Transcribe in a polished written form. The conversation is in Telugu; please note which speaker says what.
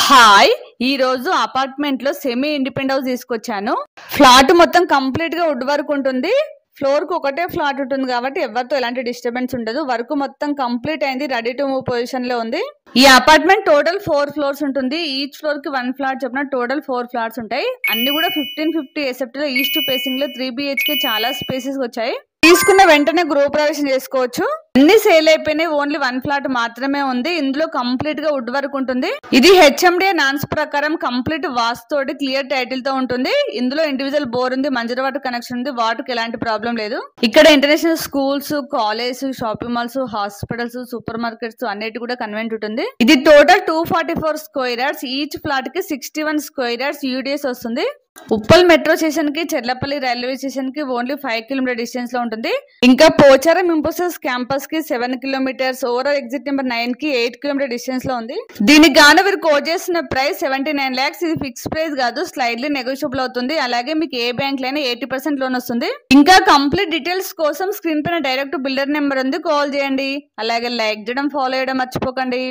Speaker 1: హాయ్ ఈ రోజు అపార్ట్మెంట్ లో సెమీ ఇండిపెండెంట్ హౌస్ తీసుకొచ్చాను. ఫ్లాట్ మొత్తం కంప్లీట్ గా వుడ్ వర్క్ ఉంటుంది. ఫ్లోర్ కు ఒకటే ఫ్లాట్ ఉంటుంది కాబట్టి ఎవరితో ఎలాంటి డిస్టర్బెన్స్ ఉండదు. వర్క్ మొత్తం కంప్లీట్ అయింది, రెడీ టు మూవ్ పొజిషన్ లో ఉంది. ఈ అపార్ట్మెంట్ టోటల్ 4 ఫ్లోర్స్ ఉంటుంది. ఈచ్ ఫ్లోర్ కి 1 ఫ్లాట్ చొప్పున టోటల్ 4 ఫ్లాట్స్ ఉంటాయి. అన్ని కూడా 1550 ఎసెప్ట్ లో ఈస్ట్ ఫేసింగ్ లో 3 BHK చాలా స్పేసెస్ వచ్చాయి. తీసుకున్న వెంటనే గృహ ప్రవేశం చేసుకోవచ్చు. అన్ని సేల్ అయిపోయినాయి, ఓన్లీ 1 ఫ్లాట్ మాత్రమే ఉంది. ఇందులో కంప్లీట్ గా వుడ్ వర్క్ ఉంటుంది. ఇది HMDA నాన్స్ ప్రకారం కంప్లీట్ వాస్తోటి క్లియర్ టైటిల్ తో ఉంటుంది. ఇందులో ఇండివిజువల్ బోర్ ఉంది, మంజూరు వాటర్ కనెక్షన్ ఉంది, వాటర్ కి ఎలాంటి ప్రాబ్లం లేదు. ఇక్కడ international schools, college, shopping malls, hospitals, super markets అన్నిటి కూడా కన్వెంట్ ఉంటుంది. ఇది total 244 square yards. Each flat కి 61 స్క్వేర్ యార్డ్స్ UDS వస్తుంది. ఉప్పల్ మెట్రో స్టేషన్ కి, చెర్లపల్లి రైల్వే స్టేషన్ కి ఓన్లీ 5 కిలోమీటర్ డిస్టెన్స్ లో ఉంటుంది. ఇంకా పోచారం ఇంపోసిస్ క్యాంపస్ కి 7 కిలోమీటర్స్, ఓవరాల్ ఎగ్జిట్ నెంబర్ 9 కి 8 కిలోమీటర్ డిస్టెన్స్ లో ఉంది. దీనికి గాను వీరు కోట్ చేస్తున్న ప్రైస్ 79 lakhs. ఇది ఫిక్స్ ప్రైస్ కాదు, స్లైడ్లీ నెగోషియబుల్ అవుతుంది. అలాగే మీకు ఏ బ్యాంక్ లైనా 80% లోన్ వస్తుంది. ఇంకా కంప్లీట్ డీటెయిల్స్ కోసం స్క్రీన్ పైన డైరెక్ట్ బిల్డర్ నెంబర్ ఉంది, కాల్ చేయండి. అలాగే లైక్ చేయడం, ఫాలో చేయడం మర్చిపోకండి.